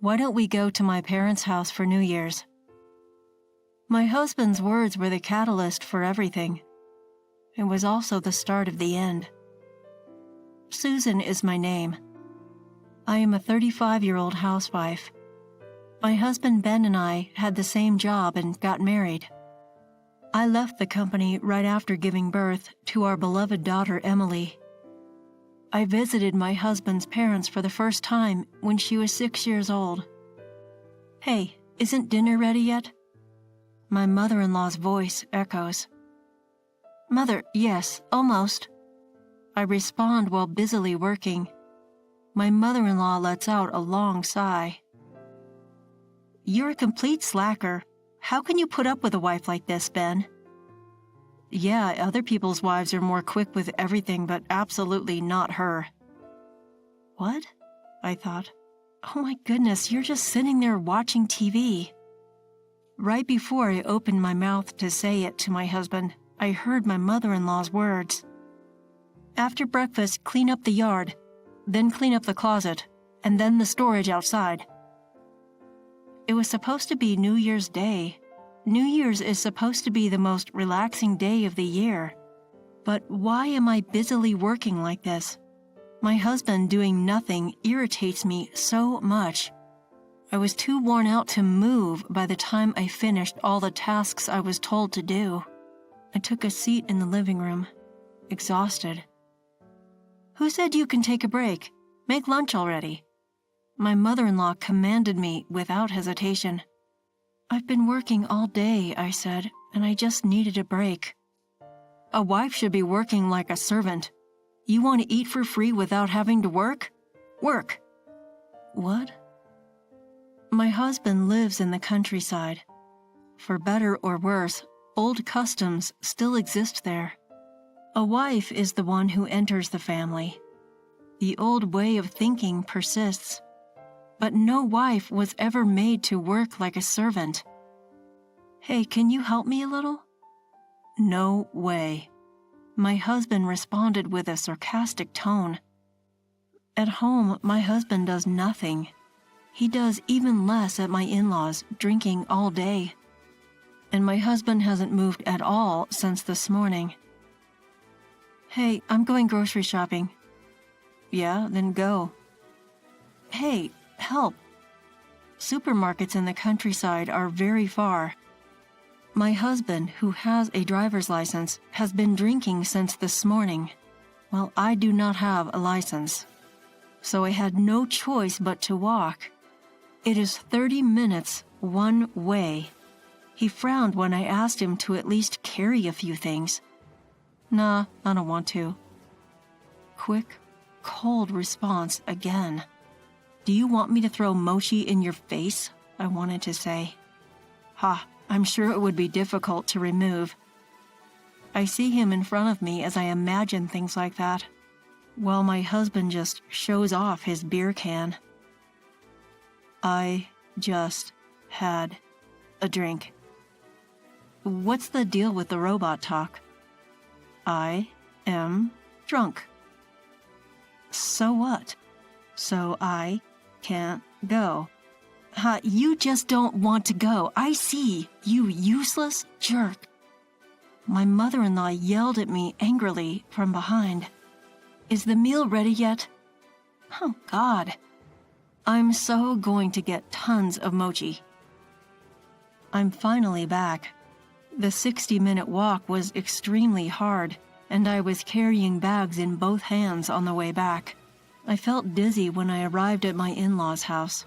Why don't we go to my parents' house for New Year's? My husband's words were the catalyst for everything. It was also the start of the end. Susan is my name. I am a 35-year-old housewife. My husband Ben and I had the same job and got married. I left the company right after giving birth to our beloved daughter Emily. I visited my husband's parents for the first time when she was 6 years old. "Hey, isn't dinner ready yet?" My mother-in-law's voice echoes. "Mother, yes, almost." I respond while busily working. My mother-in-law lets out a long sigh. "You're a complete slacker. How can you put up with a wife like this, Ben?" "Yeah, other people's wives are more quick with everything, but absolutely not her." What? I thought. Oh my goodness, you're just sitting there watching TV. Right before I opened my mouth to say it to my husband, I heard my mother-in-law's words. "After breakfast, clean up the yard, then clean up the closet, and then the storage outside." It was supposed to be New Year's Day. New Year's is supposed to be the most relaxing day of the year. But why am I busily working like this? My husband doing nothing irritates me so much. I was too worn out to move by the time I finished all the tasks I was told to do. I took a seat in the living room, exhausted. "Who said you can take a break? Make lunch already." My mother-in-law commanded me without hesitation. "I've been working all day," I said, "and I just needed a break." "A wife should be working like a servant. You want to eat for free without having to work? Work!" What? My husband lives in the countryside. For better or worse, old customs still exist there. A wife is the one who enters the family. The old way of thinking persists. But no wife was ever made to work like a servant. "Hey, can you help me a little?" No way. My husband responded with a sarcastic tone. At home, my husband does nothing. He does even less at my in-laws, drinking all day. And my husband hasn't moved at all since this morning. "Hey, I'm going grocery shopping." "Yeah, then go." "Hey, help. Supermarkets in the countryside are very far. My husband, who has a driver's license, has been drinking since this morning, while I do not have a license. So I had no choice but to walk. It is 30 minutes one way. He frowned when I asked him to at least carry a few things. "Nah, I don't want to." Quick, cold response again. "Do you want me to throw mochi in your face?" I wanted to say. Ha, I'm sure it would be difficult to remove. I see him in front of me as I imagine things like that, while my husband just shows off his beer can. I just had a drink. What's the deal with the robot talk? I am drunk. So what? So I can't go. Ha, you just don't want to go. I see, you useless jerk. My mother-in-law yelled at me angrily from behind. "Is the meal ready yet?" Oh, God. I'm so going to get tons of mochi. I'm finally back. The 60-minute walk was extremely hard, and I was carrying bags in both hands on the way back. I felt dizzy when I arrived at my in-laws' house.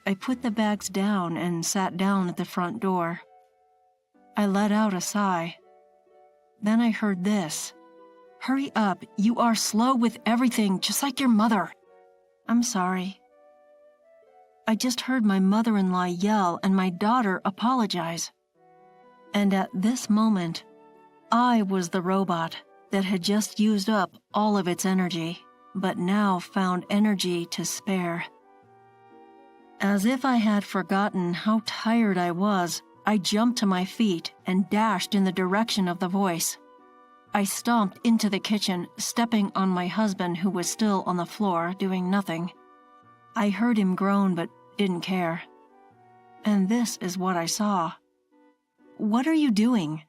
I put the bags down and sat down at the front door. I let out a sigh. Then I heard this. "Hurry up, you are slow with everything, just like your mother." I'm sorry. I just heard my mother-in-law yell and my daughter apologize. And at this moment, I was the robot that had just used up all of its energy, but now found energy to spare. As if I had forgotten how tired I was, I jumped to my feet and dashed in the direction of the voice. I stomped into the kitchen, stepping on my husband who was still on the floor doing nothing. I heard him groan but didn't care. And this is what I saw. "What are you doing?"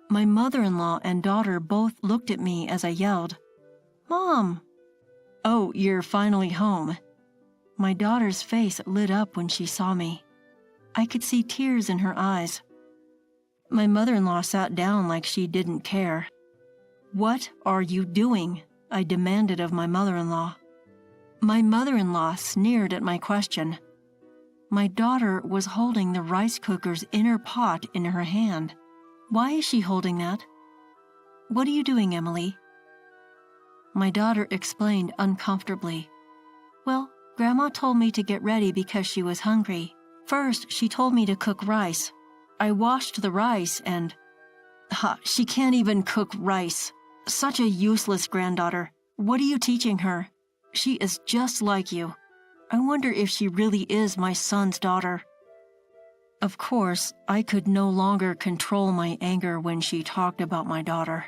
My mother-in-law and daughter both looked at me as I yelled, "Mom!" "Oh, you're finally home." My daughter's face lit up when she saw me. I could see tears in her eyes. My mother-in-law sat down like she didn't care. "What are you doing?" I demanded of my mother-in-law. My mother-in-law sneered at my question. My daughter was holding the rice cooker's inner pot in her hand. "Why is she holding that?" "What are you doing, Emily?" My daughter explained uncomfortably. "Well, Grandma told me to get ready because she was hungry. First, she told me to cook rice. I washed the rice and—" She can't even cook rice. Such a useless granddaughter. What are you teaching her? She is just like you. I wonder if she really is my son's daughter." Of course, I could no longer control my anger when she talked about my daughter.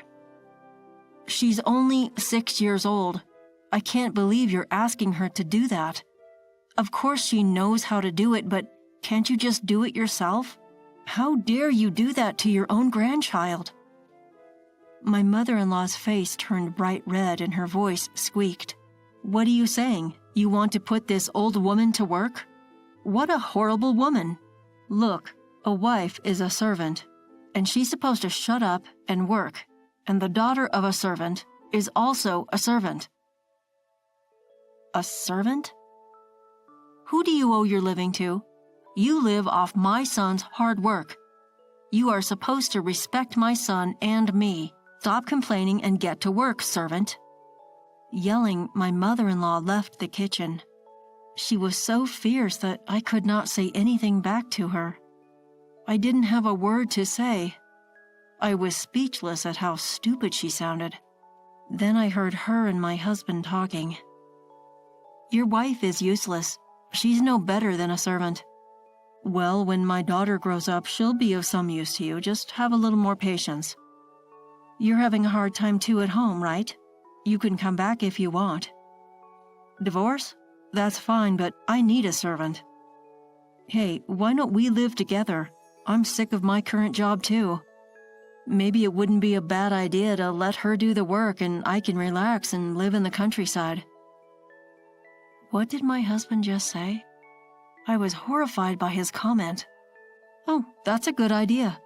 "She's only 6 years old. I can't believe you're asking her to do that. Of course she knows how to do it, but can't you just do it yourself? How dare you do that to your own grandchild?" My mother-in-law's face turned bright red and her voice squeaked. "What are you saying? You want to put this old woman to work? What a horrible woman! Look, a wife is a servant, and she's supposed to shut up and work, and the daughter of a servant is also a servant." A servant? Who do you owe your living to? You live off my son's hard work. You are supposed to respect my son and me. Stop complaining and get to work, servant. Yelling, my mother-in-law left the kitchen. She was so fierce that I could not say anything back to her. I didn't have a word to say. I was speechless at how stupid she sounded. Then I heard her and my husband talking. "Your wife is useless. She's no better than a servant." "Well, when my daughter grows up, she'll be of some use to you. Just have a little more patience. You're having a hard time too at home, right? You can come back if you want." "Divorce? That's fine, but I need a servant." "Hey, why don't we live together? I'm sick of my current job too. Maybe it wouldn't be a bad idea to let her do the work and I can relax and live in the countryside." What did my husband just say? I was horrified by his comment. "Oh, that's a good idea."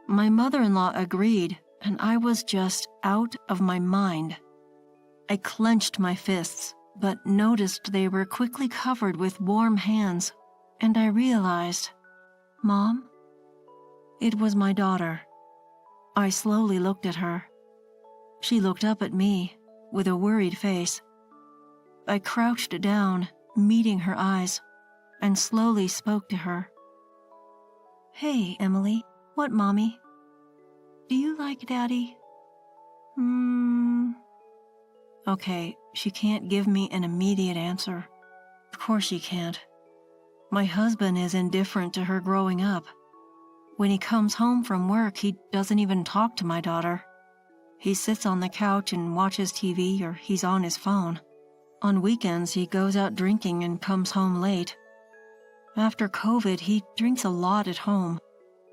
My mother-in-law agreed, and I was just out of my mind. I clenched my fists, but noticed they were quickly covered with warm hands, and I realized, "Mom?" It was my daughter. I slowly looked at her. She looked up at me with a worried face. I crouched down, meeting her eyes, and slowly spoke to her. "Hey, Emily. What, Mommy? Do you like Daddy?" Okay, she can't give me an immediate answer. Of course she can't. My husband is indifferent to her growing up. When he comes home from work, he doesn't even talk to my daughter. He sits on the couch and watches TV, or he's on his phone. On weekends, he goes out drinking and comes home late. After COVID, he drinks a lot at home.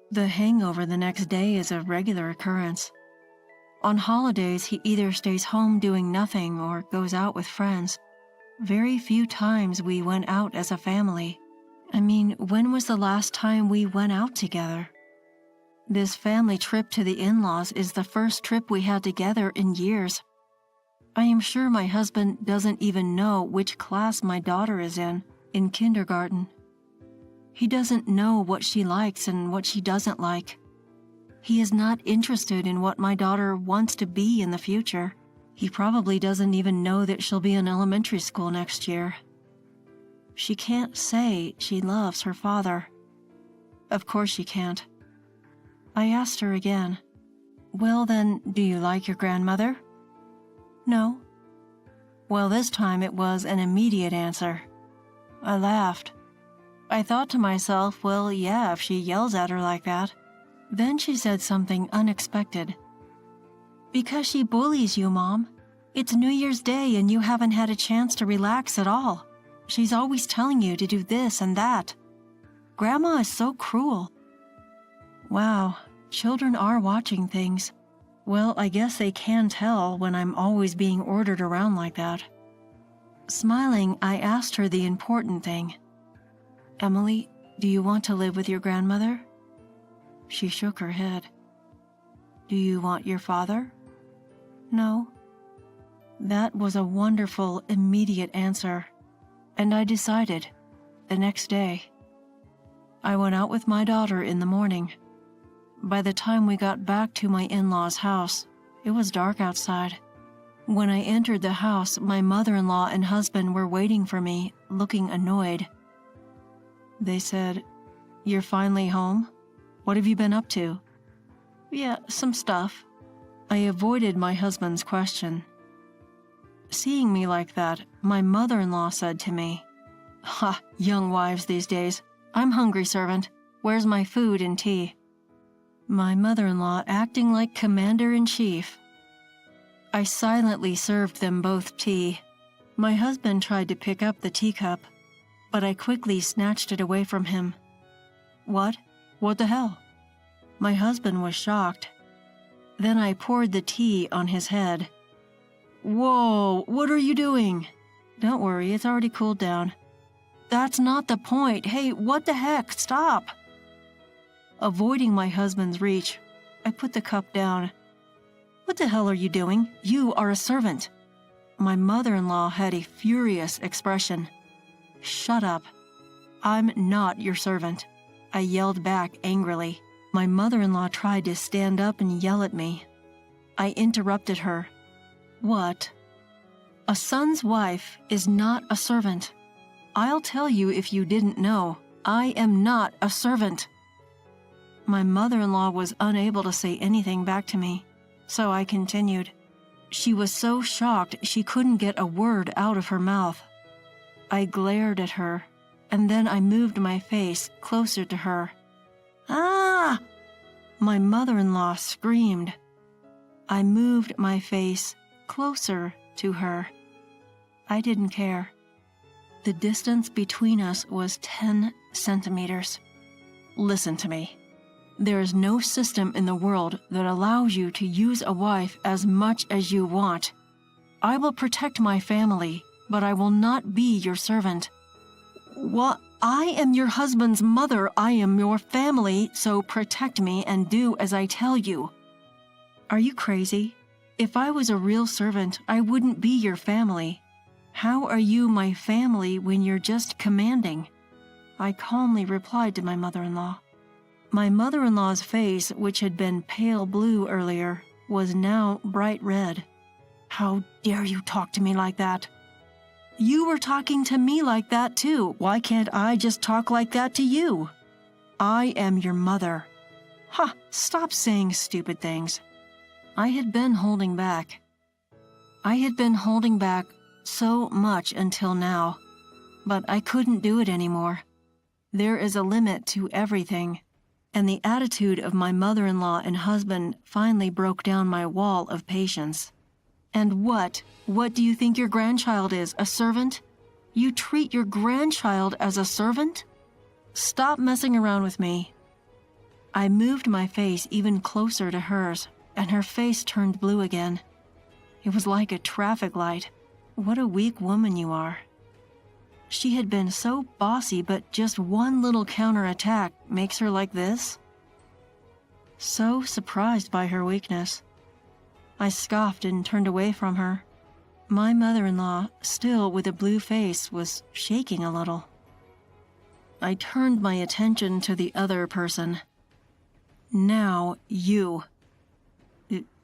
The hangover the next day is a regular occurrence. On holidays, he either stays home doing nothing or goes out with friends. Very few times we went out as a family. I mean, when was the last time we went out together? This family trip to the in-laws is the first trip we had together in years. I am sure my husband doesn't even know which class my daughter is in kindergarten. He doesn't know what she likes and what she doesn't like. He is not interested in what my daughter wants to be in the future. He probably doesn't even know that she'll be in elementary school next year. She can't say she loves her father. Of course she can't. I asked her again, "Well then, do you like your grandmother?" "No." Well, this time it was an immediate answer. I laughed. I thought to myself, well, yeah, if she yells at her like that. Then she said something unexpected. "Because she bullies you, Mom. It's New Year's Day and you haven't had a chance to relax at all. She's always telling you to do this and that. Grandma is so cruel." Wow, children are watching things. Well, I guess they can tell when I'm always being ordered around like that. Smiling, I asked her the important thing. "Emily, do you want to live with your grandmother?" She shook her head. "Do you want your father?" "No." That was a wonderful, immediate answer, and I decided, the next day. I went out with my daughter in the morning. By the time we got back to my in-laws' house, it was dark outside. When I entered the house, my mother-in-law and husband were waiting for me, looking annoyed. They said, "You're finally home? What have you been up to?" "Yeah, some stuff." I avoided my husband's question. Seeing me like that, my mother-in-law said to me, "Ha, young wives these days. I'm hungry, servant. Where's my food and tea?" My mother-in-law acting like commander-in-chief. I silently served them both tea. My husband tried to pick up the teacup, but I quickly snatched it away from him. "What? What the hell?" My husband was shocked. Then I poured the tea on his head. "Whoa, what are you doing?" "Don't worry, it's already cooled down." "That's not the point. Hey, what the heck? Stop!" Avoiding my husband's reach, I put the cup down. "What the hell are you doing? You are a servant." My mother-in-law had a furious expression. "Shut up. I'm not your servant," I yelled back angrily. My mother-in-law tried to stand up and yell at me. I interrupted her. "What? A son's wife is not a servant. I'll tell you if you didn't know. I am not a servant." My mother-in-law was unable to say anything back to me, so I continued. She was so shocked she couldn't get a word out of her mouth. I glared at her, and then I moved my face closer to her. "Ah!" My mother-in-law screamed. I moved my face closer to her. I didn't care. The distance between us was 10 centimeters. Listen to me. There is no system in the world that allows you to use a wife as much as you want. I will protect my family, but I will not be your servant. What? I am your husband's mother. I am your family, so protect me and do as I tell you. Are you crazy? If I was a real servant, I wouldn't be your family. How are you my family when you're just commanding? I calmly replied to my mother-in-law. My mother-in-law's face, which had been pale blue earlier, was now bright red. How dare you talk to me like that? You were talking to me like that too. Why can't I just talk like that to you? I am your mother. Ha! Stop saying stupid things. I had been holding back. I had been holding back so much until now, but I couldn't do it anymore. There is a limit to everything, and the attitude of my mother-in-law and husband finally broke down my wall of patience. And what do you think your grandchild is, a servant? You treat your grandchild as a servant? Stop messing around with me. I moved my face even closer to hers, and her face turned blue again. It was like a traffic light. What a weak woman you are. She had been so bossy, but just one little counterattack makes her like this? So surprised by her weakness. I scoffed and turned away from her. My mother-in-law, still with a blue face, was shaking a little. I turned my attention to the other person. Now you.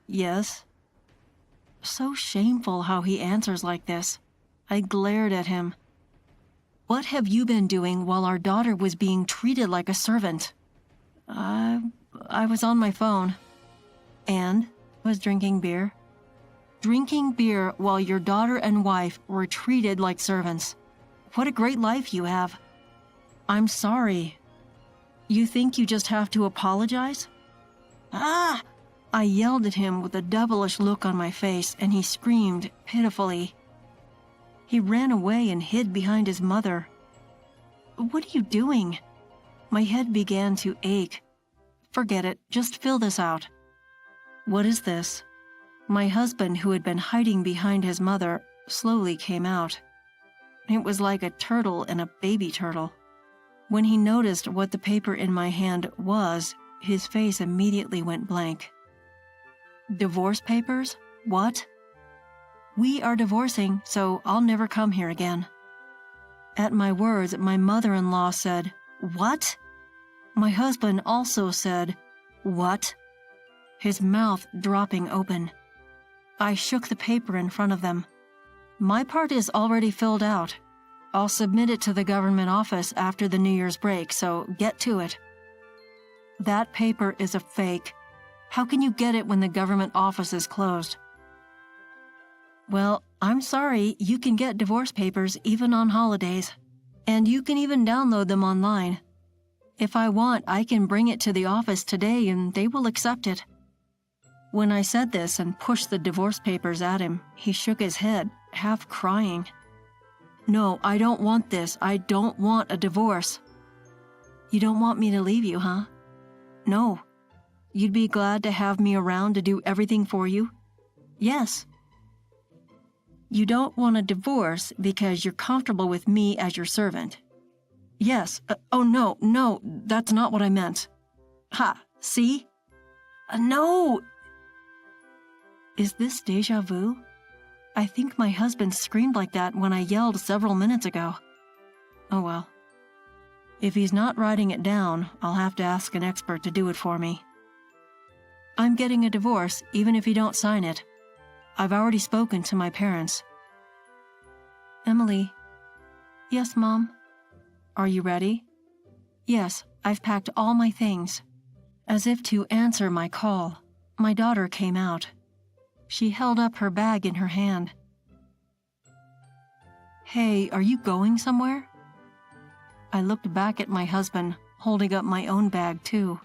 Yes? So shameful how he answers like this. I glared at him. What have you been doing while our daughter was being treated like a servant? I was on my phone. And was drinking beer. Drinking beer while your daughter and wife were treated like servants. What a great life you have. I'm sorry. You think you just have to apologize? Ah! I yelled at him with a devilish look on my face, and he screamed pitifully. He ran away and hid behind his mother. What are you doing? My head began to ache. Forget it, just fill this out. What is this? My husband, who had been hiding behind his mother, slowly came out. It was like a turtle and a baby turtle. When he noticed what the paper in my hand was, his face immediately went blank. Divorce papers? What? We are divorcing, so I'll never come here again. At my words, my mother-in-law said, "What?" My husband also said, "What?" His mouth dropping open. I shook the paper in front of them. My part is already filled out. I'll submit it to the government office after the New Year's break, so get to it. That paper is a fake. How can you get it when the government office is closed? Well, I'm sorry, you can get divorce papers even on holidays. And you can even download them online. If I want, I can bring it to the office today and they will accept it. When I said this and pushed the divorce papers at him, he shook his head, half crying. No, I don't want this. I don't want a divorce. You don't want me to leave you, huh? No. You'd be glad to have me around to do everything for you? Yes. You don't want a divorce because you're comfortable with me as your servant? Yes. Oh, no, that's not what I meant. Ha, see? No! Is this deja vu? I think my husband screamed like that when I yelled several minutes ago. Oh well. If he's not writing it down, I'll have to ask an expert to do it for me. I'm getting a divorce even if you don't sign it. I've already spoken to my parents. Emily. Yes, Mom. Are you ready? Yes, I've packed all my things. As if to answer my call, my daughter came out. She held up her bag in her hand. Hey, are you going somewhere? I looked back at my husband, holding up my own bag too.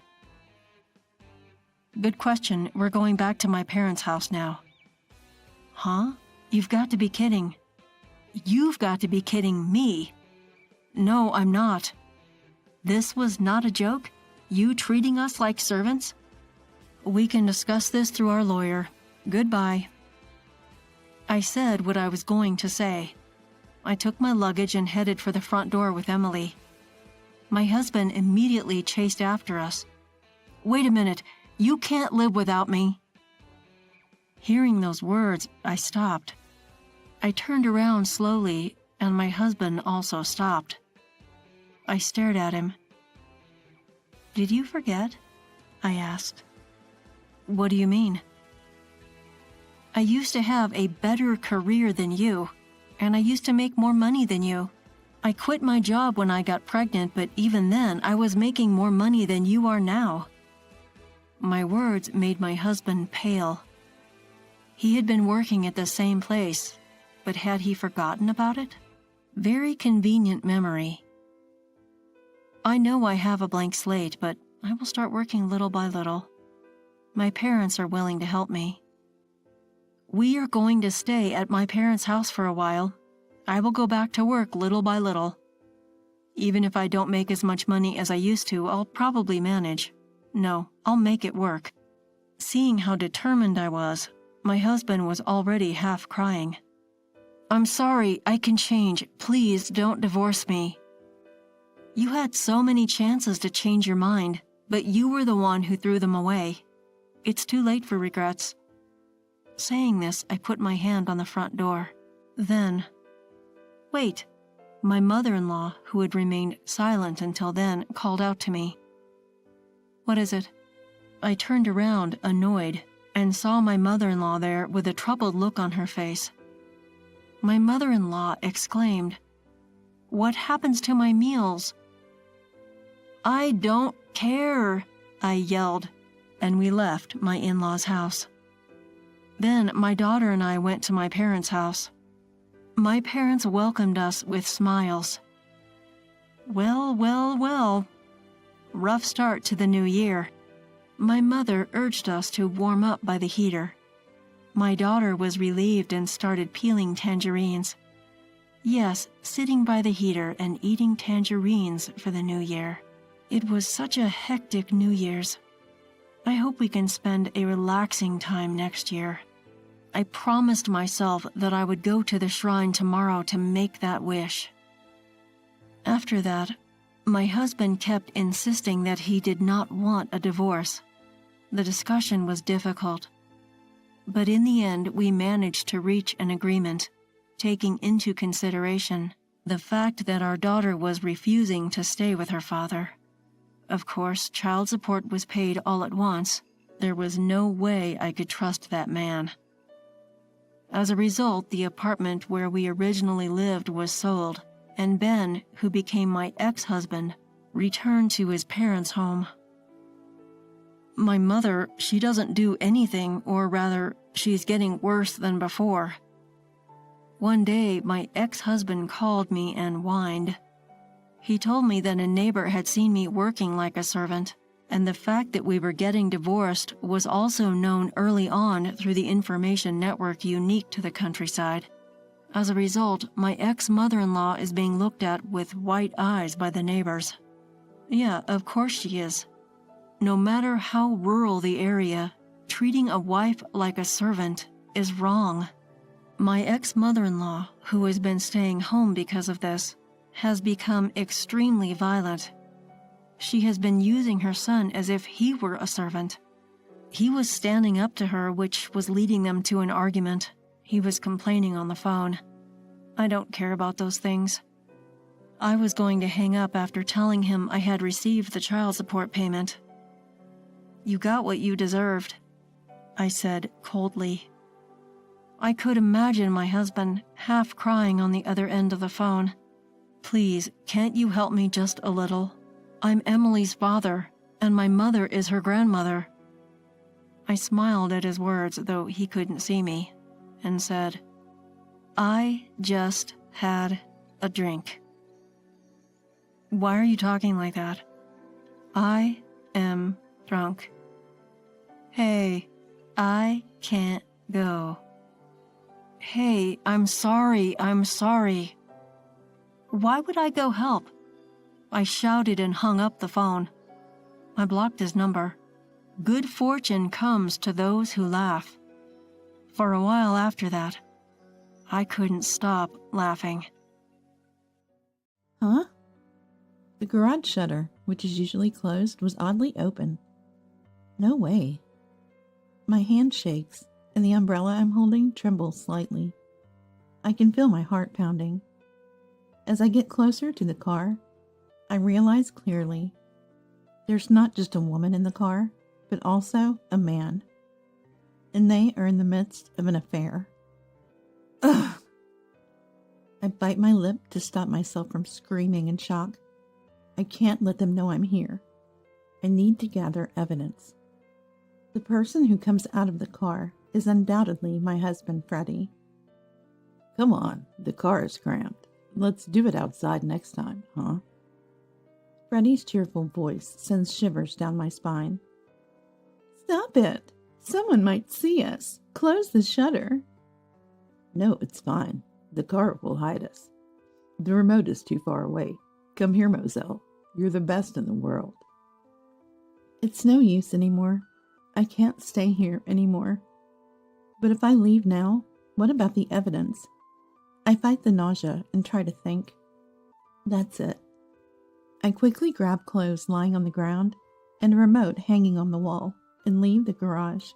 Good question. We're going back to my parents' house now. Huh? You've got to be kidding. You've got to be kidding me. No, I'm not. This was not a joke? You treating us like servants? We can discuss this through our lawyer. Goodbye. I said what I was going to say. I took my luggage and headed for the front door with Emily. My husband immediately chased after us. Wait a minute, you can't live without me. Hearing those words, I stopped. I turned around slowly, and my husband also stopped. I stared at him. Did you forget? I asked. What do you mean? I used to have a better career than you, and I used to make more money than you. I quit my job when I got pregnant, but even then, I was making more money than you are now. My words made my husband pale. He had been working at the same place, but had he forgotten about it? Very convenient memory. I know I have a blank slate, but I will start working little by little. My parents are willing to help me. We are going to stay at my parents' house for a while. I will go back to work little by little. Even if I don't make as much money as I used to, I'll probably manage. No, I'll make it work. Seeing how determined I was, my husband was already half crying. I'm sorry, I can change. Please don't divorce me. You had so many chances to change your mind, but you were the one who threw them away. It's too late for regrets. Saying this, I put my hand on the front door. Then, wait. My mother-in-law, who had remained silent until then, called out to me. What is it? I turned around, annoyed, and saw my mother-in-law there with a troubled look on her face. My mother-in-law exclaimed, What happens to my meals? I don't care, I yelled, and we left my in-laws' house. Then my daughter and I went to my parents' house. My parents welcomed us with smiles. Well. Rough start to the new year. My mother urged us to warm up by the heater. My daughter was relieved and started peeling tangerines. Yes, sitting by the heater and eating tangerines for the new year. It was such a hectic New Year's. I hope we can spend a relaxing time next year. I promised myself that I would go to the shrine tomorrow to make that wish. After that, my husband kept insisting that he did not want a divorce. The discussion was difficult, but in the end we managed to reach an agreement, taking into consideration the fact that our daughter was refusing to stay with her father. Of course, child support was paid all at once. There was no way I could trust that man. As a result, the apartment where we originally lived was sold, and Ben, who became my ex-husband, returned to his parents' home. My mother, she doesn't do anything, or rather, she's getting worse than before. One day, my ex-husband called me and whined. He told me that a neighbor had seen me working like a servant, and the fact that we were getting divorced was also known early on through the information network unique to the countryside. As a result, my ex-mother-in-law is being looked at with white eyes by the neighbors. Yeah, of course she is. No matter how rural the area, treating a wife like a servant is wrong. My ex-mother-in-law, who has been staying home because of this, has become extremely violent. She has been using her son as if he were a servant. He was standing up to her, which was leading them to an argument. He was complaining on the phone. I don't care about those things. I was going to hang up after telling him I had received the child support payment. You got what you deserved, I said coldly. I could imagine my husband half crying on the other end of the phone. Please, can't you help me just a little? I'm Emily's father, and my mother is her grandmother. I smiled at his words, though he couldn't see me, and said, I just had a drink. Why are you talking like that? I am drunk. Hey, I can't go. Hey, I'm sorry. Why would I go help? I shouted and hung up the phone. I blocked his number. Good fortune comes to those who laugh. For a while after that, I couldn't stop laughing. Huh? The garage shutter, which is usually closed, was oddly open. No way. My hand shakes, and the umbrella I'm holding trembles slightly. I can feel my heart pounding. As I get closer to the car, I realize clearly there's not just a woman in the car, but also a man. And they are in the midst of an affair. Ugh! I bite my lip to stop myself from screaming in shock. I can't let them know I'm here. I need to gather evidence. The person who comes out of the car is undoubtedly my husband, Freddie. Come on, the car is cramped. Let's do it outside next time, huh? Freddie's cheerful voice sends shivers down my spine. Stop it! Someone might see us. Close the shutter. No, it's fine. The car will hide us. The remote is too far away. Come here, Moselle. You're the best in the world. It's no use anymore. I can't stay here anymore. But if I leave now, what about the evidence? I fight the nausea and try to think. That's it. I quickly grab clothes lying on the ground and a remote hanging on the wall and leave the garage.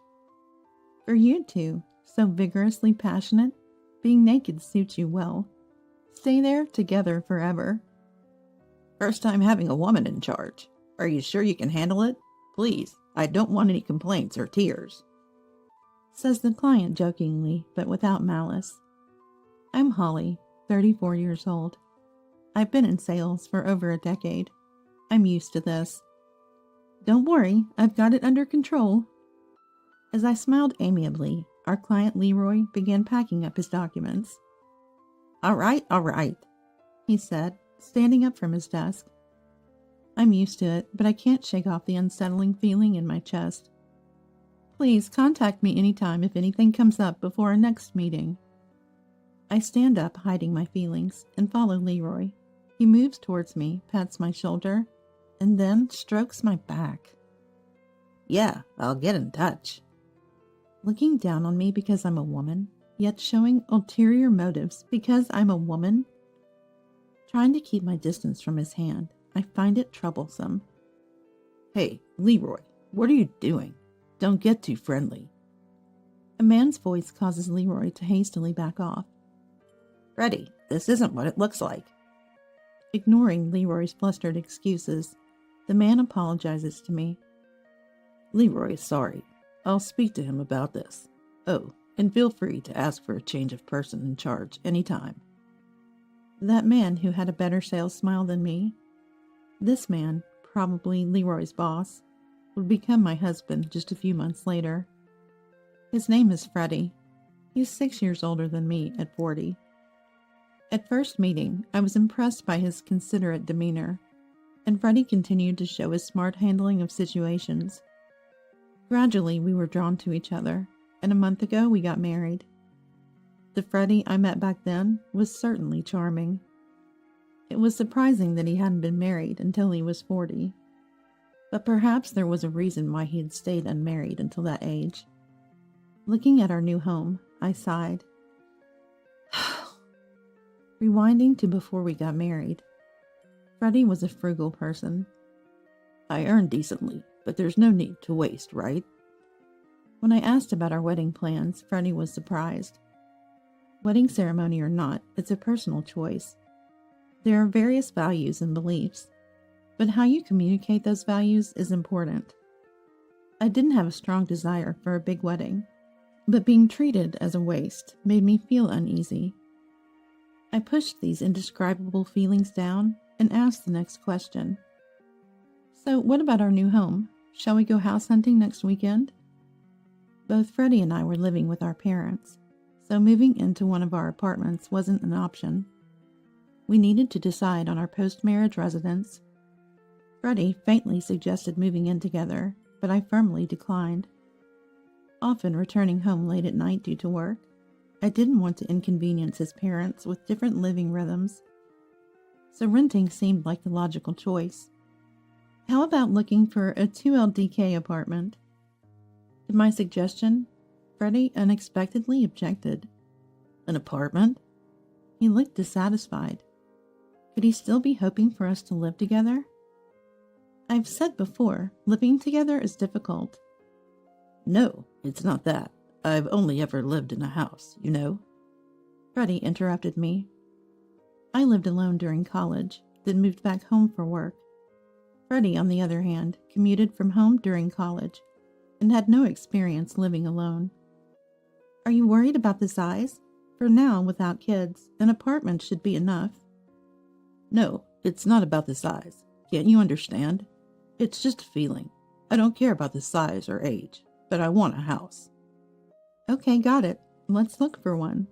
For you two, so vigorously passionate, being naked suits you well. Stay there together forever. First time having a woman in charge. Are you sure you can handle it? Please, I don't want any complaints or tears, says the client jokingly, but without malice. I'm Holly, 34 years old. I've been in sales for over a decade. I'm used to this. Don't worry, I've got it under control. As I smiled amiably, our client Leroy began packing up his documents. All right, he said, standing up from his desk. I'm used to it, but I can't shake off the unsettling feeling in my chest. Please contact me anytime if anything comes up before our next meeting. I stand up, hiding my feelings, and follow Leroy. He moves towards me, pats my shoulder, and then strokes my back. Yeah, I'll get in touch. Looking down on me because I'm a woman, yet showing ulterior motives because I'm a woman? Trying to keep my distance from his hand, I find it troublesome. Hey, Leroy, what are you doing? Don't get too friendly. A man's voice causes Leroy to hastily back off. Freddie, this isn't what it looks like. Ignoring Leroy's flustered excuses, the man apologizes to me. Leroy is sorry. I'll speak to him about this. Oh, and feel free to ask for a change of person in charge anytime. That man who had a better sales smile than me, this man, probably Leroy's boss, would become my husband just a few months later. His name is Freddie. He's 6 years older than me at 40. At first meeting, I was impressed by his considerate demeanor, and Freddie continued to show his smart handling of situations. Gradually, we were drawn to each other, and a month ago we got married. The Freddie I met back then was certainly charming. It was surprising that he hadn't been married until he was 40. But perhaps there was a reason why he had stayed unmarried until that age. Looking at our new home, I sighed. Rewinding to before we got married, Freddie was a frugal person. I earn decently, but there's no need to waste, right? When I asked about our wedding plans, Freddie was surprised. Wedding ceremony or not, it's a personal choice. There are various values and beliefs, but how you communicate those values is important. I didn't have a strong desire for a big wedding, but being treated as a waste made me feel uneasy. I pushed these indescribable feelings down and asked the next question. So what about our new home? Shall we go house hunting next weekend? Both Freddie and I were living with our parents, so moving into one of our apartments wasn't an option. We needed to decide on our post-marriage residence. Freddie faintly suggested moving in together, but I firmly declined. Often returning home late at night due to work, I didn't want to inconvenience his parents with different living rhythms, so renting seemed like the logical choice. How about looking for a 2 LDK apartment? To my suggestion, Freddie unexpectedly objected. An apartment? He looked dissatisfied. Could he still be hoping for us to live together? I've said before, living together is difficult. No, it's not that. I've only ever lived in a house, you know? Freddie interrupted me. I lived alone during college, then moved back home for work. Freddie, on the other hand, commuted from home during college and had no experience living alone. Are you worried about the size? For now, without kids, an apartment should be enough. No, it's not about the size. Can't you understand? It's just a feeling. I don't care about the size or age, but I want a house. Okay, got it. Let's look for one.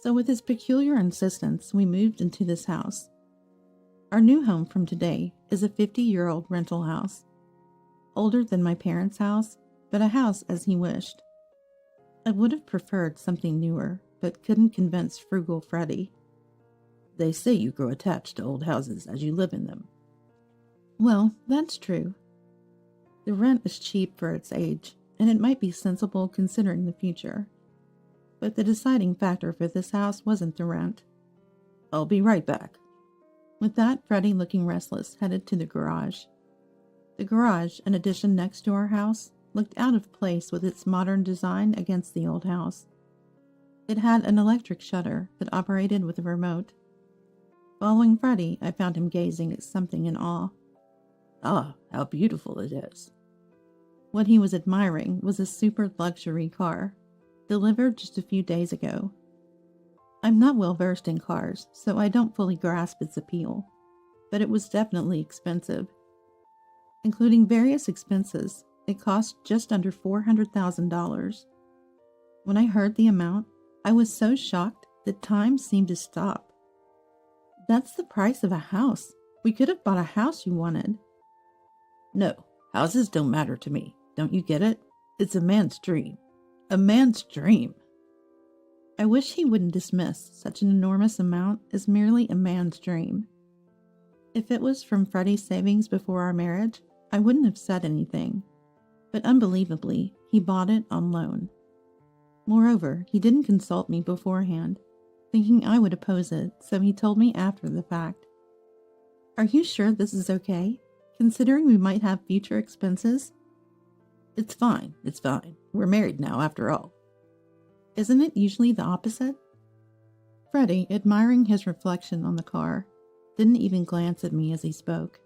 So with his peculiar insistence, we moved into this house. Our new home from today is a 50-year-old rental house. Older than my parents' house, but a house as he wished. I would have preferred something newer, but couldn't convince frugal Freddie. They say you grow attached to old houses as you live in them. Well, that's true. The rent is cheap for its age, and it might be sensible considering the future. But the deciding factor for this house wasn't the rent. I'll be right back. With that, Freddie, looking restless, headed to the garage. The garage, an addition next to our house, looked out of place with its modern design against the old house. It had an electric shutter that operated with a remote. Following Freddie, I found him gazing at something in awe. Ah, how beautiful it is. What he was admiring was a super luxury car, delivered just a few days ago. I'm not well versed in cars, so I don't fully grasp its appeal, but it was definitely expensive. Including various expenses, it cost just under $400,000. When I heard the amount, I was so shocked that time seemed to stop. That's the price of a house. We could have bought a house you wanted. No, houses don't matter to me. Don't you get it? It's a man's dream. A man's dream. I wish he wouldn't dismiss such an enormous amount as merely a man's dream. If it was from Freddie's savings before our marriage, I wouldn't have said anything. But unbelievably, he bought it on loan. Moreover, he didn't consult me beforehand, thinking I would oppose it, so he told me after the fact. Are you sure this is okay, considering we might have future expenses? It's fine. We're married now, after all. Isn't it usually the opposite? Freddie, admiring his reflection on the car, didn't even glance at me as he spoke.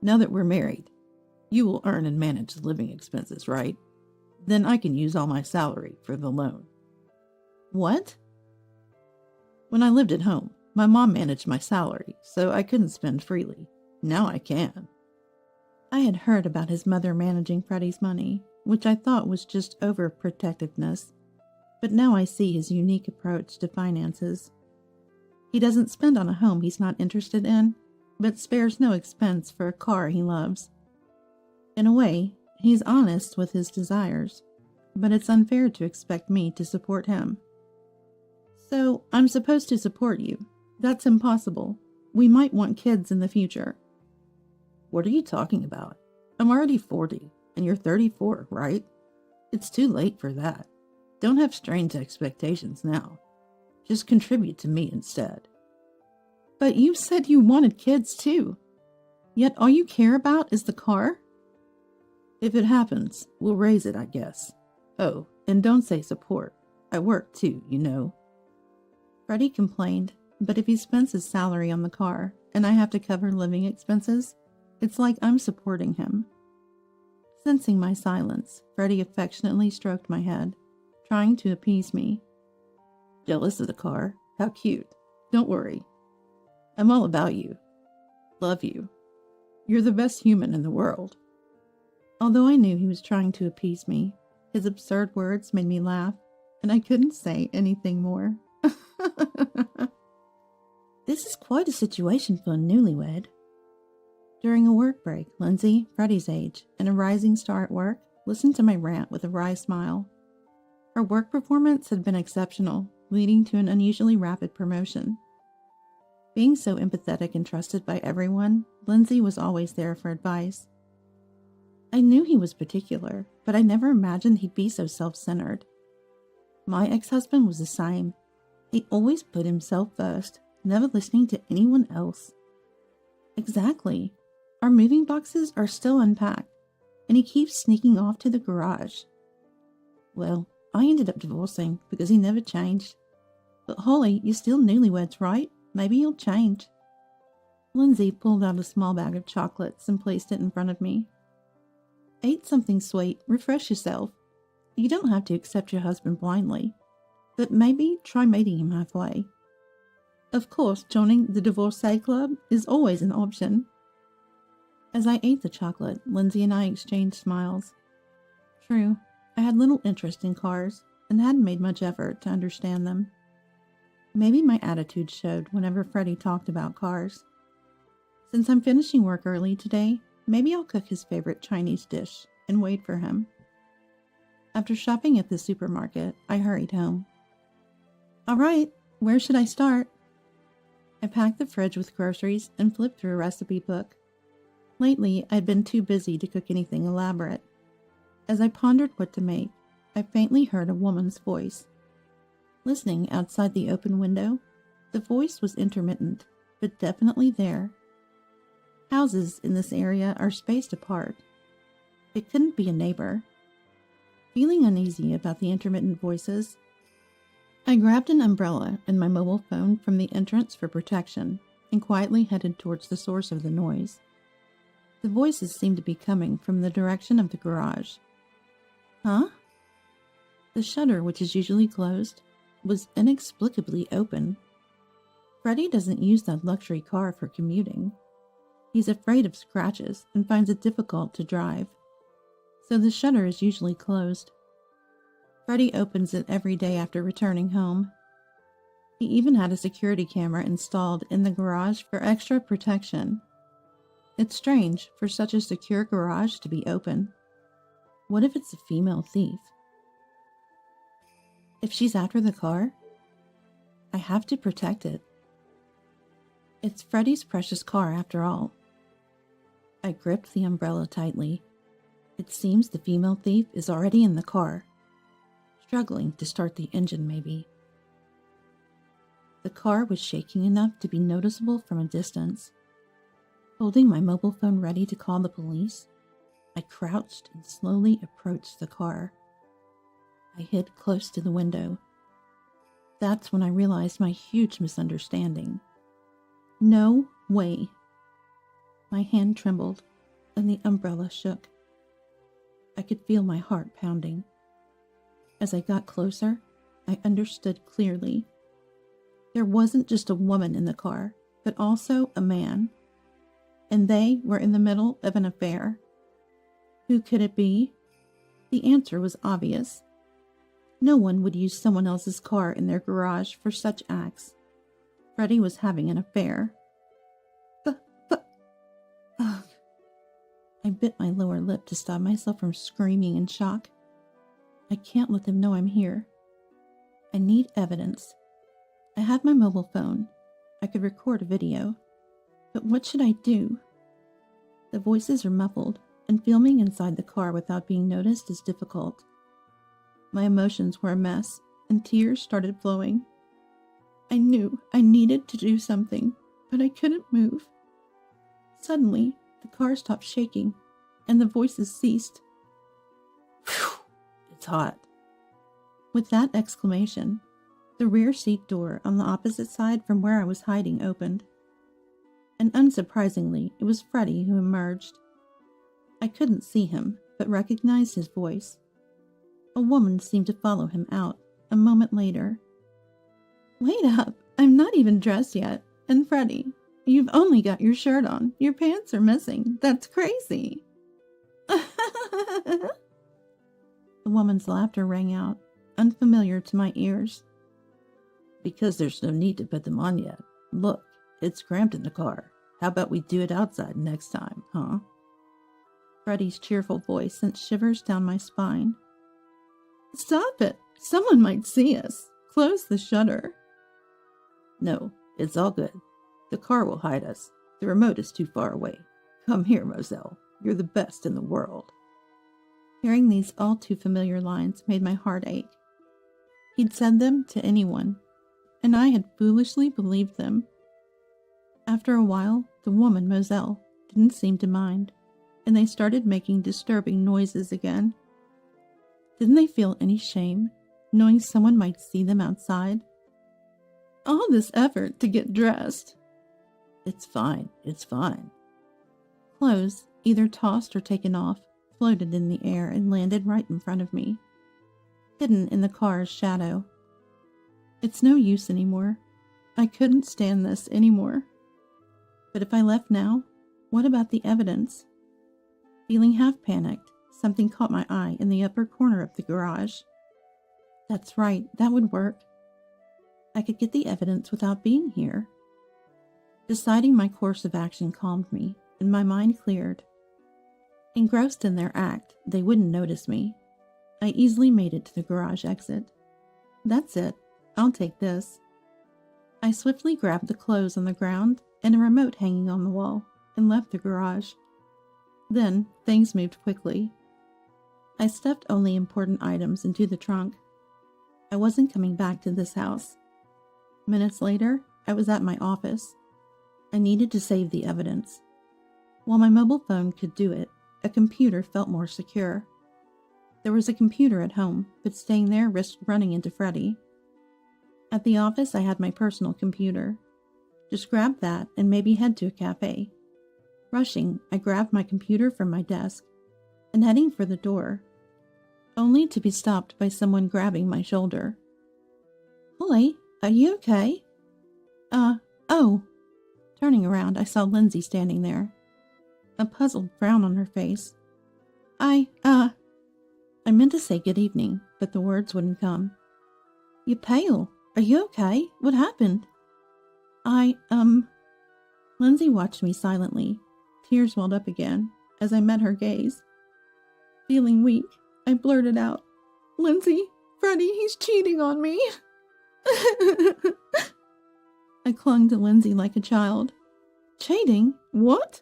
Now that we're married, you will earn and manage the living expenses, right? Then I can use all my salary for the loan. What? When I lived at home, my mom managed my salary, so I couldn't spend freely. Now I can. I had heard about his mother managing Freddie's money, which I thought was just overprotectiveness, but now I see his unique approach to finances. He doesn't spend on a home he's not interested in, but spares no expense for a car he loves. In a way, he's honest with his desires, but it's unfair to expect me to support him. So, I'm supposed to support you. That's impossible. We might want kids in the future. What are you talking about? I'm already 40, and you're 34, right? It's too late for that. Don't have strange expectations now. Just contribute to me instead. But you said you wanted kids too. Yet all you care about is the car? If it happens, we'll raise it, I guess. Oh, and don't say support. I work too, you know. Freddie complained, but if he spends his salary on the car and I have to cover living expenses, it's like I'm supporting him. Sensing my silence, Freddie affectionately stroked my head, trying to appease me. Jealous of the car? How cute. Don't worry. I'm all about you. Love you. You're the best human in the world. Although I knew he was trying to appease me, his absurd words made me laugh, and I couldn't say anything more. This is quite a situation for a newlywed. During a work break, Lindsay, Freddie's age, and a rising star at work, listened to my rant with a wry smile. Her work performance had been exceptional, leading to an unusually rapid promotion. Being so empathetic and trusted by everyone, Lindsay was always there for advice. I knew he was particular, but I never imagined he'd be so self-centered. My ex-husband was the same. He always put himself first, never listening to anyone else. Exactly. Our moving boxes are still unpacked, and he keeps sneaking off to the garage. Well, I ended up divorcing because he never changed. But Holly, you're still newlyweds, right? Maybe you'll change. Lindsay pulled out a small bag of chocolates and placed it in front of me. Eat something sweet, refresh yourself. You don't have to accept your husband blindly, but maybe try meeting him halfway. Of course, joining the divorcee club is always an option. As I ate the chocolate, Lindsay and I exchanged smiles. True, I had little interest in cars and hadn't made much effort to understand them. Maybe my attitude showed whenever Freddie talked about cars. Since I'm finishing work early today, maybe I'll cook his favorite Chinese dish and wait for him. After shopping at the supermarket, I hurried home. All right, where should I start? I packed the fridge with groceries and flipped through a recipe book. Lately, I'd been too busy to cook anything elaborate. As I pondered what to make, I faintly heard a woman's voice. Listening outside the open window, the voice was intermittent, but definitely there. Houses in this area are spaced apart. It couldn't be a neighbor. Feeling uneasy about the intermittent voices, I grabbed an umbrella and my mobile phone from the entrance for protection and quietly headed towards the source of the noise. The voices seemed to be coming from the direction of the garage. Huh? The shutter, which is usually closed, was inexplicably open. Freddie doesn't use that luxury car for commuting. He's afraid of scratches and finds it difficult to drive, so the shutter is usually closed. Freddie opens it every day after returning home. He even had a security camera installed in the garage for extra protection. It's strange for such a secure garage to be open. What if it's a female thief? If she's after the car, I have to protect it. It's Freddie's precious car after all. I gripped the umbrella tightly. It seems the female thief is already in the car, struggling to start the engine maybe. The car was shaking enough to be noticeable from a distance. Holding my mobile phone ready to call the police, I crouched and slowly approached the car. I hid close to the window. That's when I realized my huge misunderstanding. No way. My hand trembled and the umbrella shook. I could feel my heart pounding. As I got closer, I understood clearly. There wasn't just a woman in the car, but also a man. And they were in the middle of an affair. Who could it be? The answer was obvious. No one would use someone else's car in their garage for such acts. Freddie was having an affair. Ugh. I bit my lower lip to stop myself from screaming in shock. I can't let them know I'm here. I need evidence. I have my mobile phone. I could record a video. But what should I do? The voices are muffled, and filming inside the car without being noticed is difficult. My emotions were a mess, and tears started flowing. I knew I needed to do something, but I couldn't move. Suddenly, the car stopped shaking, and the voices ceased. Phew, it's hot. With that exclamation, the rear seat door on the opposite side from where I was hiding opened. And unsurprisingly, it was Freddie who emerged. I couldn't see him, but recognized his voice. A woman seemed to follow him out a moment later. Wait up, I'm not even dressed yet. And Freddie, you've only got your shirt on. Your pants are missing. That's crazy. The woman's laughter rang out, unfamiliar to my ears. Because there's no need to put them on yet. Look, it's cramped in the car. How about we do it outside next time, huh? Freddie's cheerful voice sent shivers down my spine. Stop it! Someone might see us. Close the shutter. No, it's all good. The car will hide us. The remote is too far away. Come here, Moselle. You're the best in the world. Hearing these all too familiar lines made my heart ache. He'd said them to anyone, and I had foolishly believed them. After a while, the woman, Moselle, didn't seem to mind, and they started making disturbing noises again. Didn't they feel any shame, knowing someone might see them outside? All this effort to get dressed. It's fine, it's fine. Clothes, either tossed or taken off, floated in the air and landed right in front of me, hidden in the car's shadow. It's no use anymore. I couldn't stand this anymore. But if I left now, what about the evidence? Feeling half panicked, something caught my eye in the upper corner of the garage. That's right, that would work. I could get the evidence without being here. Deciding my course of action calmed me, and my mind cleared. Engrossed in their act, they wouldn't notice me. I easily made it to the garage exit. That's it. I'll take this. I swiftly grabbed the clothes on the ground and a remote hanging on the wall and left the garage. Then things moved quickly. I stuffed only important items into the trunk. I wasn't coming back to this house. Minutes later, I was at my office. I needed to save the evidence. While my mobile phone could do it, a computer felt more secure. There was a computer at home, but staying there risked running into Freddie. At the office, I had my personal computer. Just grab that and maybe head to a cafe. Rushing, I grabbed my computer from my desk and heading for the door, only to be stopped by someone grabbing my shoulder. Holly, are you okay? Oh. Turning around, I saw Lindsay standing there, a puzzled frown on her face. I meant to say good evening, but the words wouldn't come. You're pale. Are you okay? What happened? Lindsay watched me silently. Tears welled up again as I met her gaze. Feeling weak, I blurted out, Lindsay, Freddie, he's cheating on me. I clung to Lindsay like a child. Cheating? What?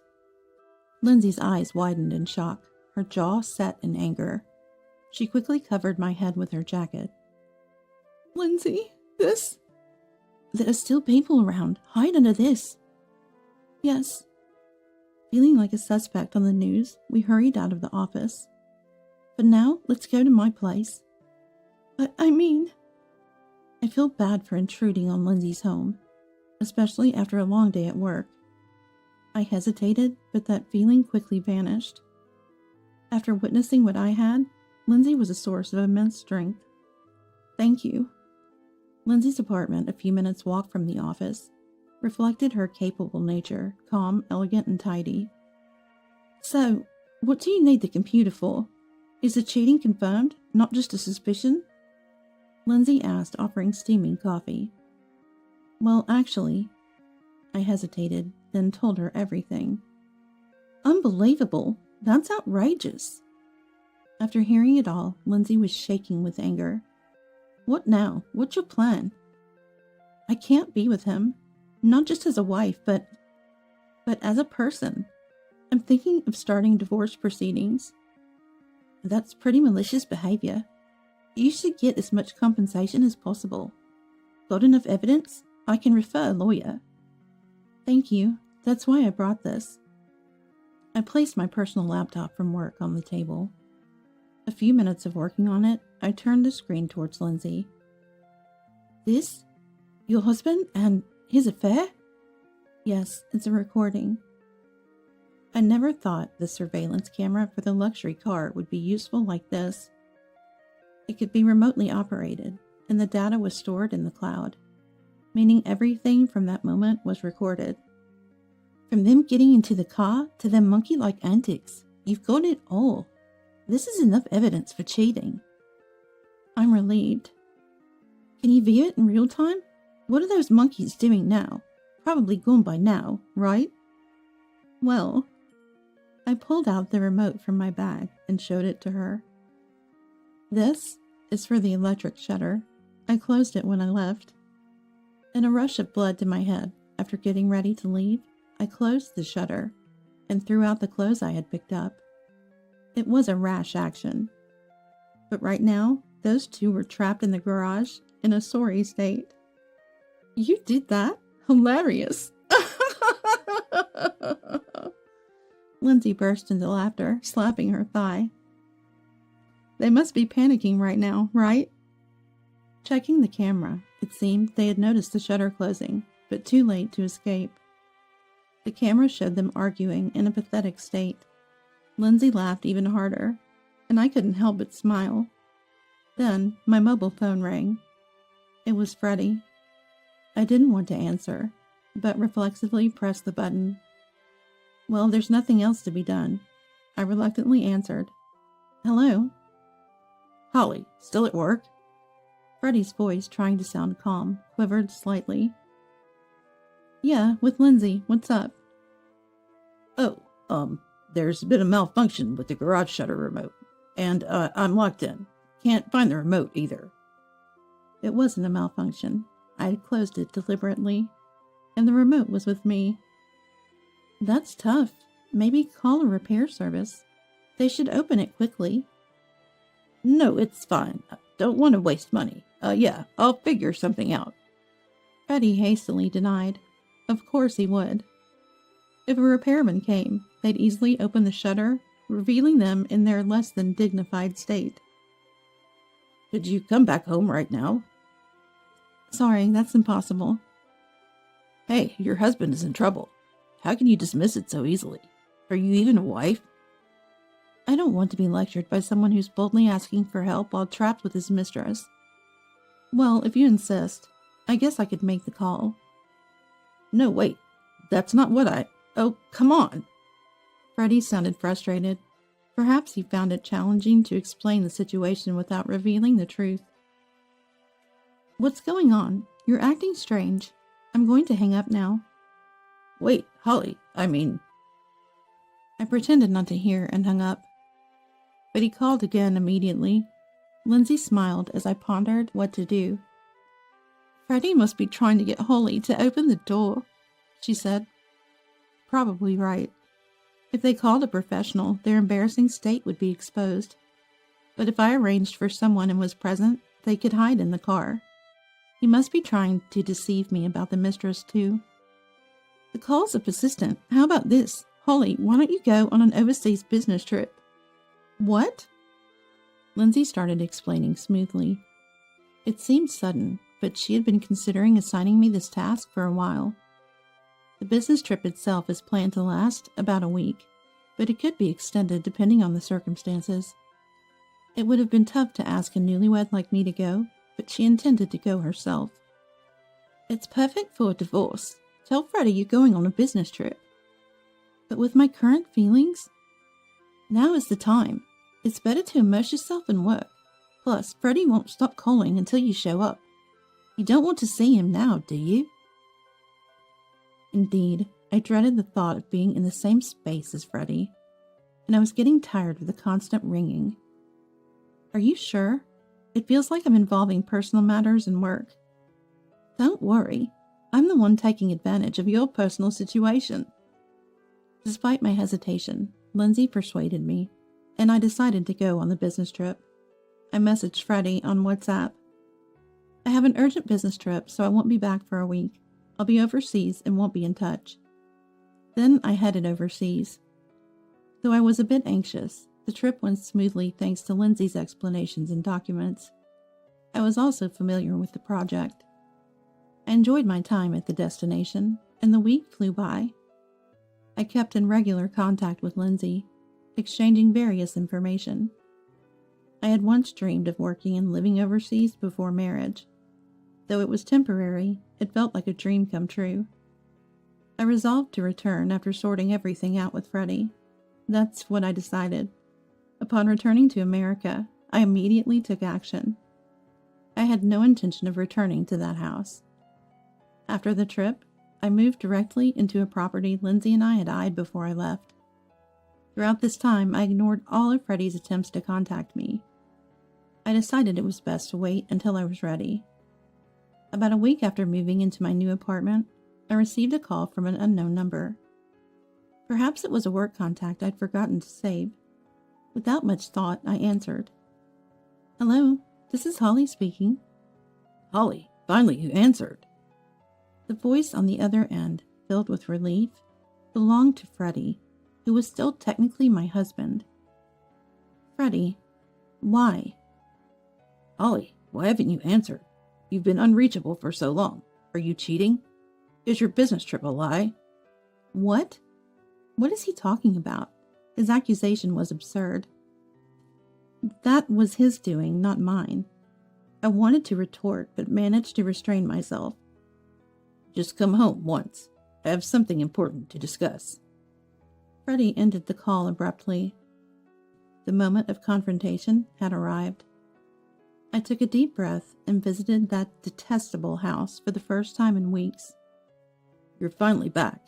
Lindsay's eyes widened in shock, her jaw set in anger. She quickly covered my head with her jacket. Lindsay, this... There are still people around. Hide under this. Yes. Feeling like a suspect on the news, we hurried out of the office. But now, let's go to my place. I mean... I feel bad for intruding on Lindsay's home, especially after a long day at work. I hesitated, but that feeling quickly vanished. After witnessing what I had, Lindsay was a source of immense strength. Thank you. Lindsay's apartment, a few minutes' walk from the office, reflected her capable nature, calm, elegant, and tidy. So, what do you need the computer for? Is the cheating confirmed, not just a suspicion? Lindsay asked, offering steaming coffee. Well, actually, I hesitated, then told her everything. Unbelievable! That's outrageous! After hearing it all, Lindsay was shaking with anger. What now? What's your plan? I can't be with him. Not just as a wife, but as a person. I'm thinking of starting divorce proceedings. That's pretty malicious behavior. You should get as much compensation as possible. Got enough evidence? I can refer a lawyer. Thank you. That's why I brought this. I placed my personal laptop from work on the table. A few minutes of working on it, I turned the screen towards Lindsay. This? Your husband and his affair? Yes, it's a recording. I never thought the surveillance camera for the luxury car would be useful like this. It could be remotely operated, and the data was stored in the cloud, meaning everything from that moment was recorded. From them getting into the car to their monkey-like antics, you've got it all. This is enough evidence for cheating. I'm relieved. Can you view it in real time? What are those monkeys doing now? Probably gone by now, right? Well, I pulled out the remote from my bag and showed it to her. This is for the electric shutter. I closed it when I left. In a rush of blood to my head, after getting ready to leave, I closed the shutter and threw out the clothes I had picked up. It was a rash action. But right now, those two were trapped in the garage in a sorry state. You did that? Hilarious! Lindsay burst into laughter, slapping her thigh. They must be panicking right now, right? Checking the camera, it seemed they had noticed the shutter closing, but too late to escape. The camera showed them arguing in a pathetic state. Lindsay laughed even harder, and I couldn't help but smile. Then my mobile phone rang. It was Freddie. I didn't want to answer, but reflexively pressed the button. Well, there's nothing else to be done. I reluctantly answered. Hello? Holly, still at work? Freddie's voice, trying to sound calm, quivered slightly. Yeah, with Lindsay. What's up? Oh, there's been a malfunction with the garage shutter remote, and I'm locked in. Can't find the remote either. It wasn't a malfunction. I had closed it deliberately, and the remote was with me. That's tough. Maybe call a repair service. They should open it quickly. No, it's fine. Don't want to waste money. Yeah, I'll figure something out. Freddie hastily denied. Of course he would. If a repairman came, they'd easily open the shutter, revealing them in their less than dignified state. Could you come back home right now? Sorry, that's impossible. Hey, your husband is in trouble. How can you dismiss it so easily? Are you even a wife? I don't want to be lectured by someone who's boldly asking for help while trapped with his mistress. Well, if you insist, I guess I could make the call. No, wait. That's not what I... Oh, come on. Freddie sounded frustrated. Perhaps he found it challenging to explain the situation without revealing the truth. What's going on? You're acting strange. I'm going to hang up now. Wait, Holly, I pretended not to hear and hung up. But he called again immediately. Lindsay smiled as I pondered what to do. Freddie must be trying to get Holly to open the door, she said. Probably right. If they called a professional, their embarrassing state would be exposed. But if I arranged for someone and was present, they could hide in the car. He must be trying to deceive me about the mistress, too. The calls are persistent. How about this? Holly, why don't you go on an overseas business trip? What? Lindsay started explaining smoothly. It seemed sudden, but she had been considering assigning me this task for a while. The business trip itself is planned to last about a week, but it could be extended depending on the circumstances. It would have been tough to ask a newlywed like me to go, but she intended to go herself. It's perfect for a divorce. Tell Freddie you're going on a business trip. But with my current feelings, now is the time. It's better to immerse yourself in work. Plus, Freddie won't stop calling until you show up. You don't want to see him now, do you? Indeed, I dreaded the thought of being in the same space as Freddie, and I was getting tired of the constant ringing. Are you sure? It feels like I'm involving personal matters and work. Don't worry. I'm the one taking advantage of your personal situation. Despite my hesitation, Lindsay persuaded me, and I decided to go on the business trip. I messaged Freddie on WhatsApp. I have an urgent business trip, so I won't be back for a week. I'll be overseas and won't be in touch. Then I headed overseas. Though I was a bit anxious, the trip went smoothly thanks to Lindsay's explanations and documents. I was also familiar with the project. I enjoyed my time at the destination, and the week flew by. I kept in regular contact with Lindsay, exchanging various information. I had once dreamed of working and living overseas before marriage. Though it was temporary, it felt like a dream come true. I resolved to return after sorting everything out with Freddie. That's what I decided. Upon returning to America, I immediately took action. I had no intention of returning to that house. After the trip, I moved directly into a property Lindsay and I had eyed before I left. Throughout this time, I ignored all of Freddie's attempts to contact me. I decided it was best to wait until I was ready. About a week after moving into my new apartment, I received a call from an unknown number. Perhaps it was a work contact I'd forgotten to save. Without much thought, I answered. Hello, this is Holly speaking. Holly, finally you answered. The voice on the other end, filled with relief, belonged to Freddie, who was still technically my husband. Freddie, why? Holly, why haven't you answered? You've been unreachable for so long. Are you cheating? Is your business trip a lie? What? What is he talking about? His accusation was absurd. That was his doing, not mine. I wanted to retort, but managed to restrain myself. Just come home once. I have something important to discuss. Freddie ended the call abruptly. The moment of confrontation had arrived. I took a deep breath and visited that detestable house for the first time in weeks. You're finally back.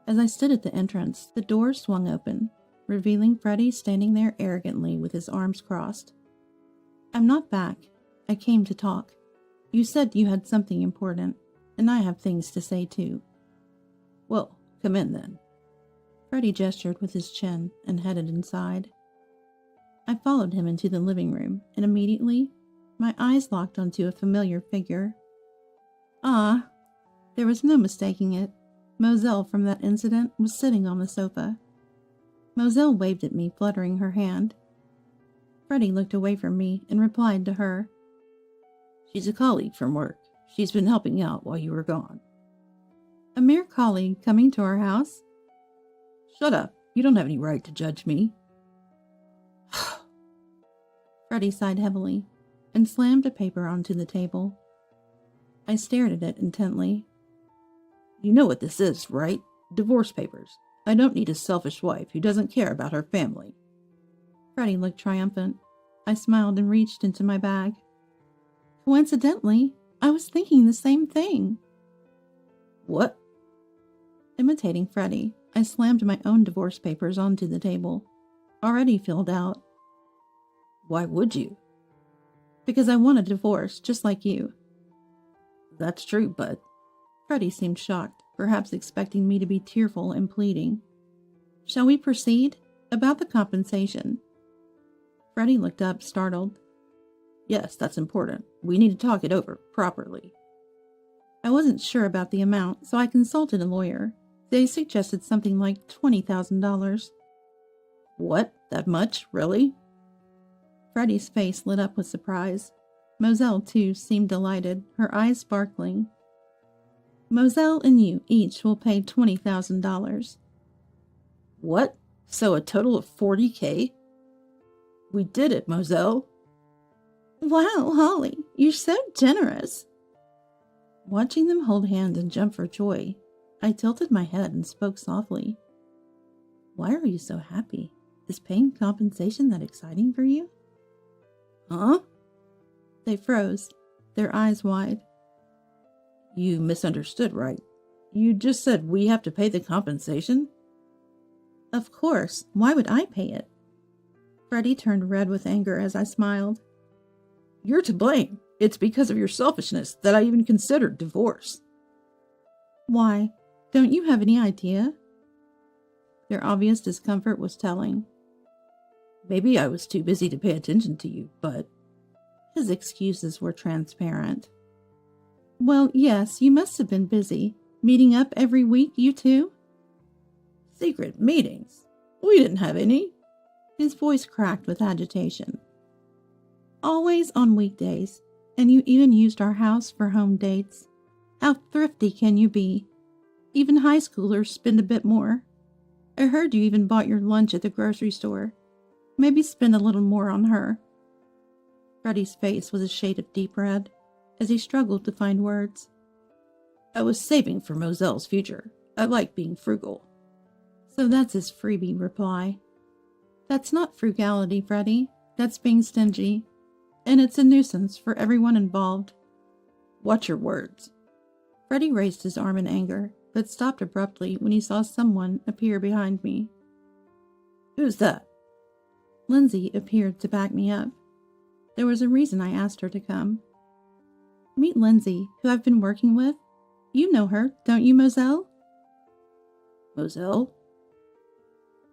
As I stood at the entrance, the door swung open, revealing Freddie standing there arrogantly with his arms crossed. I'm not back. I came to talk. You said you had something important, and I have things to say too. Well, come in then. Freddie gestured with his chin and headed inside. I followed him into the living room, and immediately, my eyes locked onto a familiar figure. Ah, there was no mistaking it. Moselle from that incident was sitting on the sofa. Moselle waved at me, fluttering her hand. Freddie looked away from me and replied to her. She's a colleague from work. She's been helping out while you were gone. A mere colleague coming to our house? Shut up. You don't have any right to judge me. Freddie sighed heavily and slammed a paper onto the table. I stared at it intently. You know what this is, right? Divorce papers. I don't need a selfish wife who doesn't care about her family. Freddie looked triumphant. I smiled and reached into my bag. Coincidentally, I was thinking the same thing. What? Imitating Freddie, I slammed my own divorce papers onto the table, already filled out. Why would you? Because I want a divorce, just like you. That's true, but Freddie seemed shocked, perhaps expecting me to be tearful and pleading. Shall we proceed? About the compensation. Freddie looked up, startled. yes, that's important. We need to talk it over properly. I wasn't sure about the amount, so I consulted a lawyer. They suggested something like $20,000. What? That much? Really? Freddie's face lit up with surprise. Moselle, too, seemed delighted, her eyes sparkling. Moselle and you each will pay $20,000. What? So a total of $40,000? We did it, Moselle. Wow, Holly, you're so generous. Watching them hold hands and jump for joy, I tilted my head and spoke softly. Why are you so happy? Is paying compensation that exciting for you? Huh? They froze, their eyes wide. You misunderstood, right? You just said we have to pay the compensation? Of course. Why would I pay it? Freddie turned red with anger as I smiled. You're to blame. It's because of your selfishness that I even considered divorce. Why? Don't you have any idea? Their obvious discomfort was telling. Maybe I was too busy to pay attention to you, but... His excuses were transparent. Well, yes, you must have been busy. Meeting up every week, you two? Secret meetings? We didn't have any. His voice cracked with agitation. Always on weekdays, and you even used our house for home dates. How thrifty can you be? Even high schoolers spend a bit more. I heard you even bought your lunch at the grocery store. Maybe spend a little more on her. Freddie's face was a shade of deep red as he struggled to find words. I was saving for Moselle's future. I like being frugal. So that's his freebie reply. That's not frugality, Freddie. That's being stingy. And it's a nuisance for everyone involved. Watch your words. Freddie raised his arm in anger, but stopped abruptly when he saw someone appear behind me. Who's that? Lindsay appeared to back me up. There was a reason I asked her to come. Meet Lindsay, who I've been working with. You know her, don't you, Moselle? Moselle?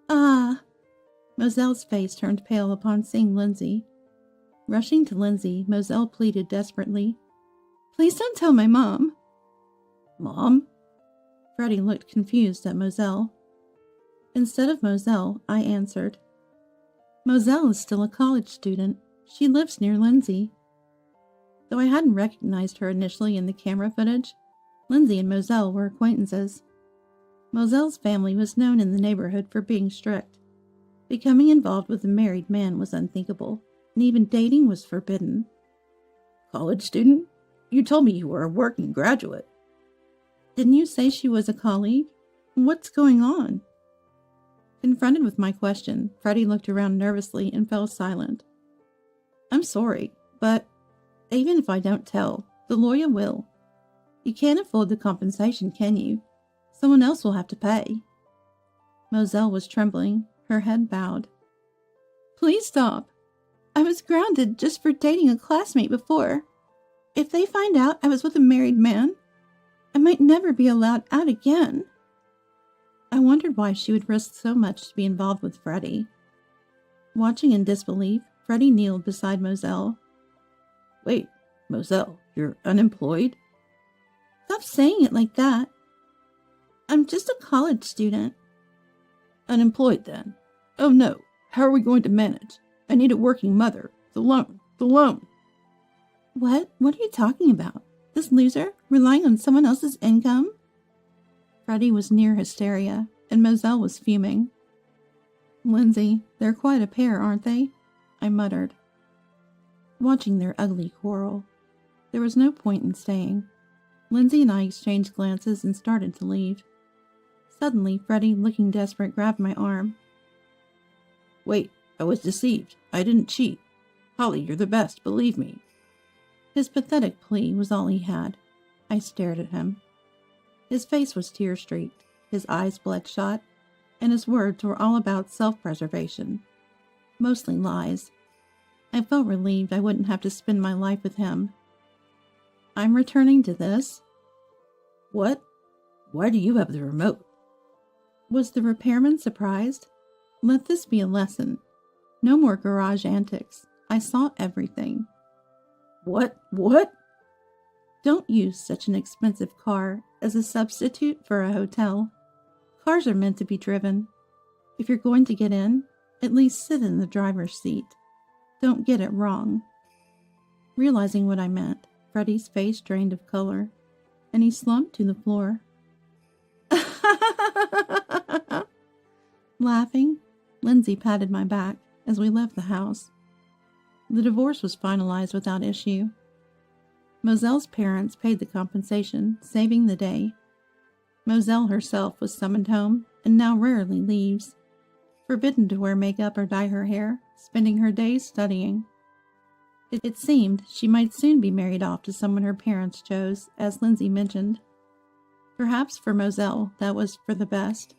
Ah. Moselle's face turned pale upon seeing Lindsay. Rushing to Lindsay, Moselle pleaded desperately. Please don't tell my mom. Mom? Freddie looked confused at Moselle. Instead of Moselle, I answered. Moselle is still a college student. She lives near Lindsay. Though I hadn't recognized her initially in the camera footage, Lindsay and Moselle were acquaintances. Moselle's family was known in the neighborhood for being strict. Becoming involved with a married man was unthinkable, and even dating was forbidden. College student? You told me you were a working graduate. Didn't you say she was a colleague? What's going on? Confronted with my question, Freddie looked around nervously and fell silent. I'm sorry, but even if I don't tell, the lawyer will. You can't afford the compensation, can you? Someone else will have to pay. Moselle was trembling, her head bowed. Please stop. I was grounded just for dating a classmate before. If they find out I was with a married man, I might never be allowed out again. I wondered why she would risk so much to be involved with Freddie. Watching in disbelief, Freddie kneeled beside Moselle. Wait, Moselle, you're unemployed? Stop saying it like that. I'm just a college student. Unemployed, then? Oh no, how are we going to manage? I need a working mother. The loan. What? What are you talking about? This loser, relying on someone else's income? Freddie was near hysteria, and Moselle was fuming. Lindsay, they're quite a pair, aren't they? I muttered. Watching their ugly quarrel, there was no point in staying. Lindsay and I exchanged glances and started to leave. Suddenly, Freddie, looking desperate, grabbed my arm. Wait, I was deceived. I didn't cheat. Holly, you're the best, believe me. His pathetic plea was all he had. I stared at him. His face was tear-streaked, his eyes bloodshot, and his words were all about self-preservation. Mostly lies. I felt relieved I wouldn't have to spend my life with him. I'm returning to this. What? Why do you have the remote? Was the repairman surprised? Let this be a lesson. No more garage antics. I saw everything. What? Don't use such an expensive car as a substitute for a hotel. Cars are meant to be driven. If you're going to get in, at least sit in the driver's seat. Don't get it wrong. Realizing what I meant, Freddie's face drained of color, and he slumped to the floor. Laughing, Lindsay patted my back as we left the house. The divorce was finalized without issue. Moselle's parents paid the compensation, saving the day. Moselle herself was summoned home and now rarely leaves, forbidden to wear makeup or dye her hair, spending her days studying. It seemed she might soon be married off to someone her parents chose, as Lindsay mentioned. Perhaps for Moselle that was for the best.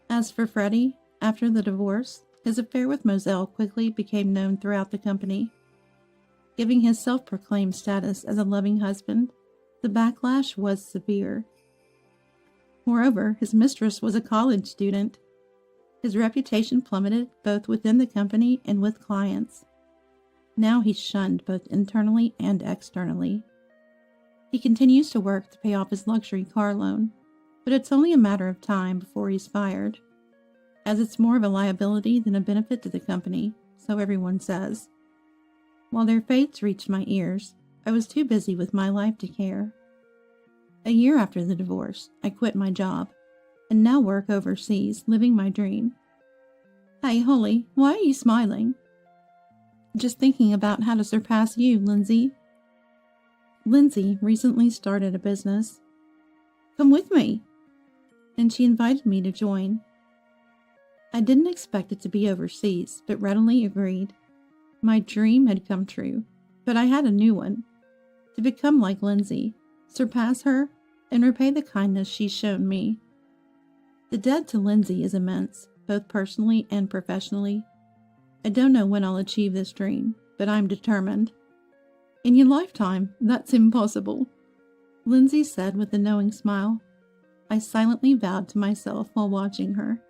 As for Freddie, after the divorce, his affair with Moselle quickly became known throughout the company. Giving his self-proclaimed status as a loving husband, the backlash was severe. Moreover, his mistress was a college student. His reputation plummeted both within the company and with clients. Now he's shunned both internally and externally. He continues to work to pay off his luxury car loan, but it's only a matter of time before he's fired, as it's more of a liability than a benefit to the company, so everyone says. While their fates reached my ears, I was too busy with my life to care. A year after the divorce, I quit my job, and now work overseas, living my dream. Hey, Holly, why are you smiling? Just thinking about how to surpass you, Lindsay. Lindsay recently started a business. Come with me. And she invited me to join. I didn't expect it to be overseas, but readily agreed. My dream had come true, but I had a new one. To become like Lindsay, surpass her, and repay the kindness she's shown me. The debt to Lindsay is immense, both personally and professionally. I don't know when I'll achieve this dream, but I'm determined. In your lifetime, that's impossible, Lindsay said with a knowing smile. I silently vowed to myself while watching her.